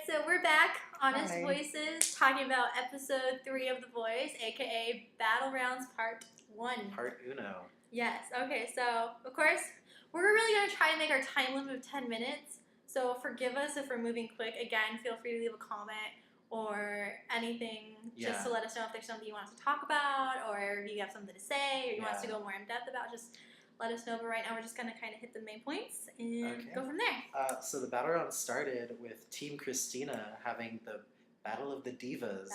So we're back, Honest Hi. Voices, talking about episode 3 of The Voice, aka Battle Rounds Part 1. Part uno. Yes, okay, so, of course, we're really going to try to make our time limit of 10 minutes, so forgive us if we're moving quick. Again, feel free to leave a comment or anything just to let us know if there's something you want us to talk about, or if you have something to say, or you want us to go more in depth about, just let us know. But right now we're just going to kind of hit the main points and go from there. So the battle round started with Team Christina having the Battle of the Divas,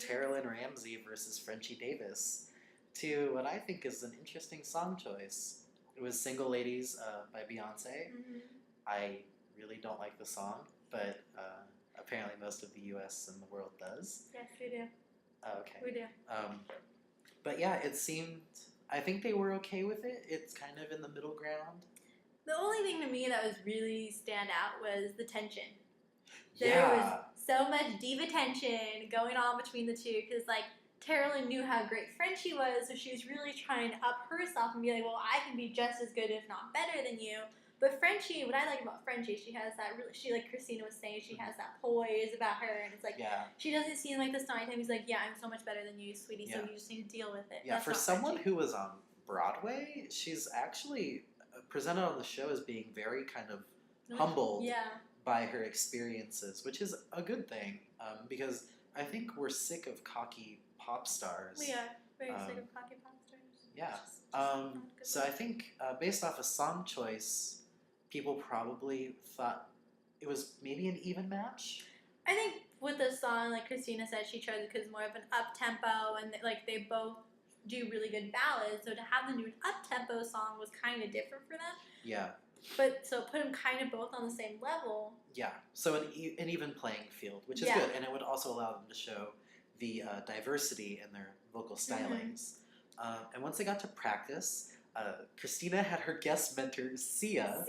Tara Lynn Ramsey versus Frenchie Davis, to what I think is an interesting song choice. It was Single Ladies by Beyonce. Mm-hmm. I really don't like the song, but apparently most of the US and the world does. Yes, we do. Okay. We do. But yeah, it seemed... I think they were okay with it. It's kind of in the middle ground. The only thing to me that was really stand out was the tension. There was so much diva tension going on between the two because, like, Tara Lynn knew how great Frenchie was, so she was really trying to up herself and be like, well, I can be just as good, if not better than you. But Frenchie, what I like about Frenchie, she has that really, like Christina was saying, she has that poise about her, and it's like, she doesn't seem like the snotty time. He's like, yeah, I'm so much better than you, sweetie, so you just need to deal with it. Yeah, That's for someone who was on Broadway, she's actually presented on the show as being very kind of humbled by her experiences, which is a good thing, because I think we're sick of cocky pop stars. We are very sick of cocky pop stars. Yeah. So I think based off a song choice, people probably thought it was maybe an even match. I think with the song, like Christina said, she chose it because more of an up-tempo, and they both do really good ballads, so to have them do an up-tempo song was kind of different for them. Yeah. But so put them kind of both on the same level. Yeah, so an even playing field, which is good, and it would also allow them to show the diversity in their vocal stylings. And once they got to practice, Christina had her guest mentor, Sia.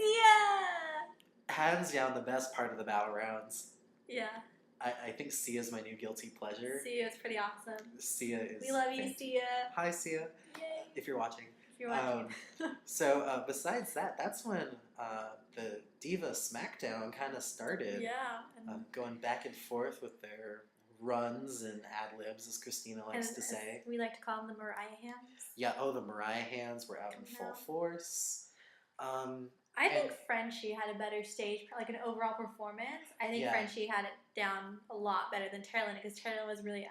Hands down the best part of the battle rounds. Yeah. I think Sia's my new guilty pleasure. Sia's pretty awesome. Sia is... We love you, Sia. Hi, Sia. Yay. If you're watching. If you're watching. So besides that, that's when the Diva Smackdown kind of started. Yeah. Going back and forth with their runs and ad-libs, as Christina likes to say. We like to call them the Mariah hands. Yeah, the Mariah hands were out in full force. I think Frenchie had a better stage, like an overall performance. I think Frenchie had it down a lot better than Tara Lynn, because Tara Lynn was really,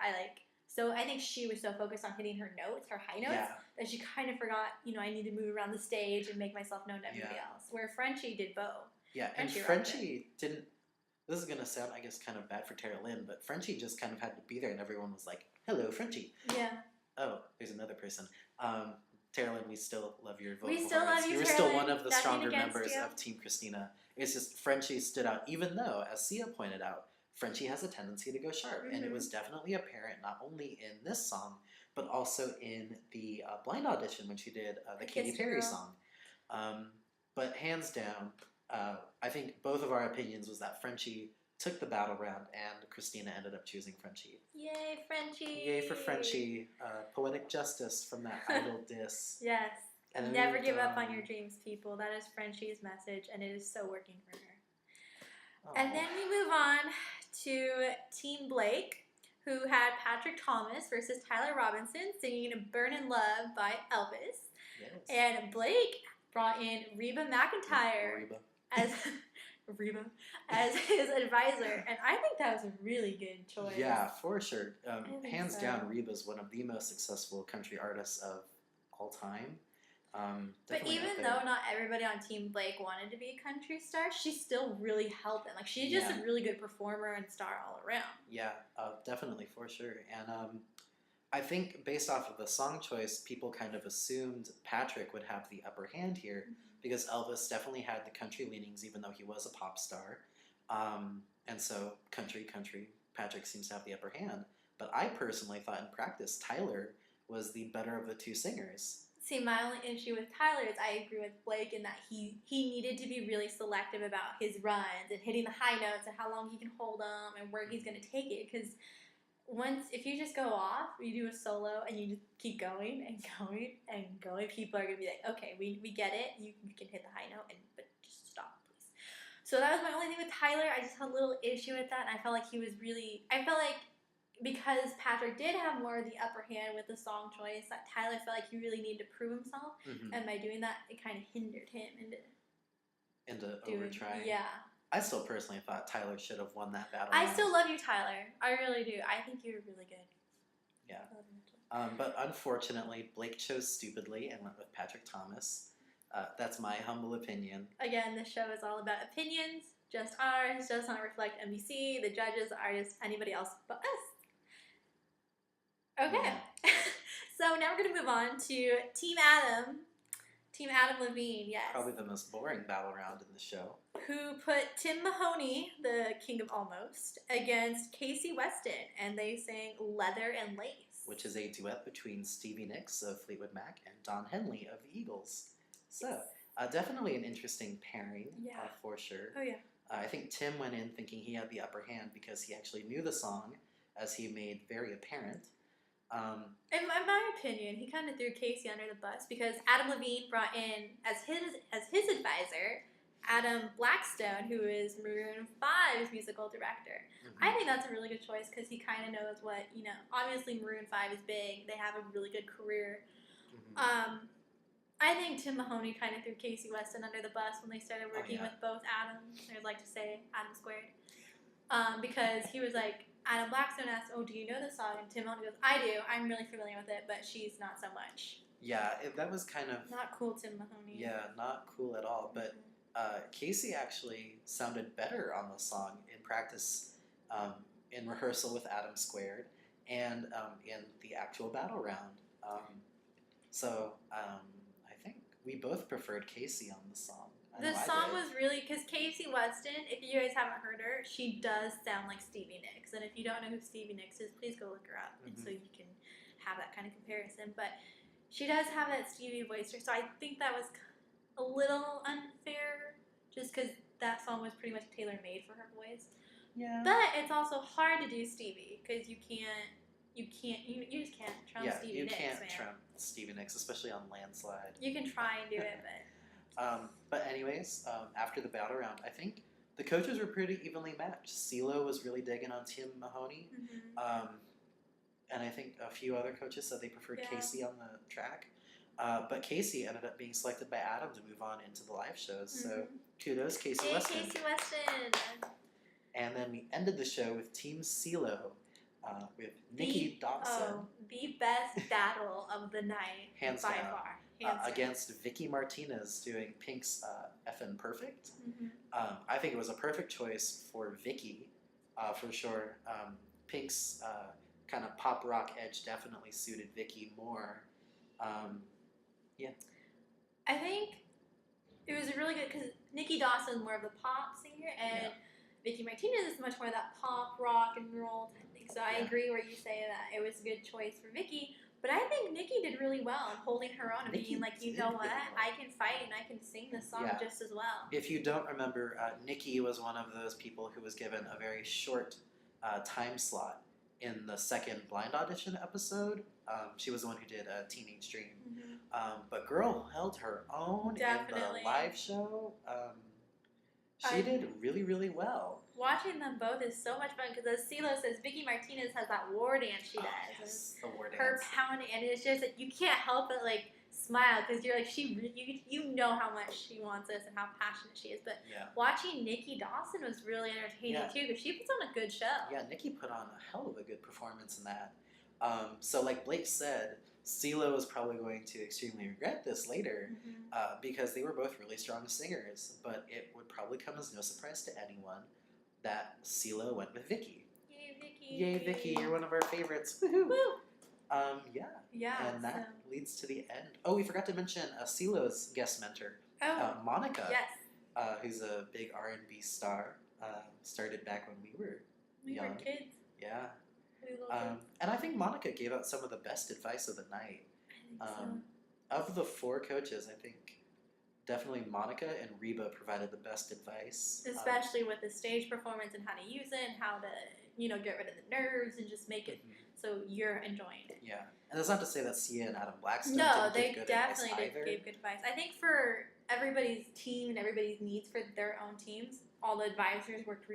so I think she was so focused on hitting her notes, her high notes, that she kind of forgot, I need to move around the stage and make myself known to everybody else. Where Frenchie did both. Yeah, and Frenchie didn't, this is going to sound, I guess, kind of bad for Tara Lynn, but Frenchie just kind of had to be there, and everyone was like, hello, Frenchie. Yeah. Oh, there's another person. Tara Lynn, we still love your vocal. We still love you, You're still one of the stronger members of Team Christina. It's just Frenchie stood out, even though, as Sia pointed out, Frenchie has a tendency to go sharp, and it was definitely apparent not only in this song, but also in the blind audition when she did the Katy Perry song. But hands down, I think both of our opinions was that Frenchie took the battle round, and Christina ended up choosing Frenchie. Yay, Frenchie! Yay for Frenchie. Poetic justice from that idol diss. Yes. And never give up on your dreams, people. That is Frenchie's message, and it is so working for her. And then we move on to Team Blake, who had Patrick Thomas versus Tyler Robinson singing Burnin' Love by Elvis. Yes. And Blake brought in Reba McEntire as his advisor, and I think that was a really good choice. Yeah, for sure. Hands down, Reba's one of the most successful country artists of all time. But even though not everybody on Team Blake wanted to be a country star, she still really held them. Like, she's just a really good performer and star all around. Yeah, definitely, for sure. And I think based off of the song choice, people kind of assumed Patrick would have the upper hand here, because Elvis definitely had the country leanings, even though he was a pop star. And so country, Patrick seems to have the upper hand. But I personally thought in practice, Tyler was the better of the two singers. See, my only issue with Tyler is I agree with Blake in that he needed to be really selective about his runs and hitting the high notes and how long he can hold them and where he's going to take it. Because if you just go off, you do a solo and you just keep going and going and going, people are going to be like, okay, we get it. You can hit the high note, but just stop, please. So that was my only thing with Tyler. I just had a little issue with that, and I felt like he was really. I felt like because Patrick did have more of the upper hand with the song choice, that Tyler felt like he really needed to prove himself, and by doing that, it kind of hindered him into over-trying. Yeah. I still personally thought Tyler should have won that battle. I still love you, Tyler. I really do. I think you're really good. Yeah. But unfortunately, Blake chose stupidly and went with Patrick Thomas. That's my humble opinion. Again, this show is all about opinions, just ours, does not reflect NBC. The judges are just anybody else but us. Okay. Yeah. So now we're going to move on to Team Adam. Team Adam Levine, yes. Probably the most boring battle round in the show. Who put Tim Mahoney, the king of almost, against Casey Weston, and they sang Leather and Lace. Which is a duet between Stevie Nicks of Fleetwood Mac and Don Henley of the Eagles. So, definitely an interesting pairing, for sure. Oh, yeah. I think Tim went in thinking he had the upper hand because he actually knew the song, as he made very apparent. In my opinion, he kind of threw Casey under the bus because Adam Levine brought in, as his advisor, Adam Blackstone, who is Maroon 5's musical director. I think that's a really good choice because he kind of knows what, obviously Maroon 5 is big. They have a really good career. I think Tim Mahoney kind of threw Casey Weston under the bus when they started working with both Adams. I would like to say Adam squared. Because he was like, Adam Blackstone asked, "Oh, do you know this song?" And Tim Mahoney goes, "I do. I'm really familiar with it, but she's not so much." Yeah, that was kind of... Not cool, Tim Mahoney. Yeah, not cool at all. But Casey actually sounded better on the song in practice, in rehearsal with Adam Squared, and in the actual battle round. I think we both preferred Casey on the song. The song was really, because Casey Weston, if you guys haven't heard her, she does sound like Stevie Nicks. And if you don't know who Stevie Nicks is, please go look her up, and so you can have that kind of comparison. But she does have that Stevie voice, so I think that was a little unfair, just because that song was pretty much tailor-made for her voice. Yeah. But it's also hard to do Stevie, because you just can't trump Stevie Nicks, you can't trump Stevie Nicks, especially on Landslide. You can try and do it, but... But anyways, after the battle round, I think the coaches were pretty evenly matched. CeeLo was really digging on Tim Mahoney, and I think a few other coaches said they preferred Casey on the track. But Casey ended up being selected by Adam to move on into the live shows. So kudos, Casey Weston. Casey Weston. And then we ended the show with Team CeeLo with Nikki Dawson. Oh, the best battle of the night, hands by down. far. Against Vicky Martinez doing Pink's Effin' Perfect. I think it was a perfect choice for Vicky, for sure. Pink's kind of pop rock edge definitely suited Vicky more. I think it was really good because Nikki Dawson more of the pop singer, and Vicky Martinez is much more that pop, rock, and roll type thing. So I agree where you say that it was a good choice for Vicky. But I think Nikki did really well in holding her own and being like, you know what, I can fight and I can sing this song just as well. If you don't remember, Nikki was one of those people who was given a very short time slot in the second blind audition episode. She was the one who did Teenage Dream. But girl held her own in the live show. She did really, really well. Watching them both is so much fun because, as CeeLo says, Vicky Martinez has that war dance she does. Yes, the war dance. Her pounding, and it's just like you can't help but like smile because you're like you know how much she wants this and how passionate she is. But watching Nikki Dawson was really entertaining too because she puts on a good show. Yeah, Nikki put on a hell of a good performance in that. So like Blake said, CeeLo is probably going to extremely regret this later because they were both really strong singers. But it would probably come as no surprise to anyone that CeeLo went with Vicky. Yay, Vicky! Yay, Vicky! You're one of our favorites. Woohoo! Woo! Yeah. And that leads to the end. Oh, we forgot to mention CeeLo's guest mentor, Monica. Yes. Who's a big R&B star. Started back when we were young. We were kids. Yeah. And I think Monica gave out some of the best advice of the night. I think Of the four coaches, I think definitely Monica and Reba provided the best advice. Especially with the stage performance and how to use it and how to, get rid of the nerves and just make it so you're enjoying it. Yeah. And that's not to say that Sia and Adam Blackstone they didn't give good definitely advice either. gave good advice. I think for everybody's team and everybody's needs for their own teams, all the advisors worked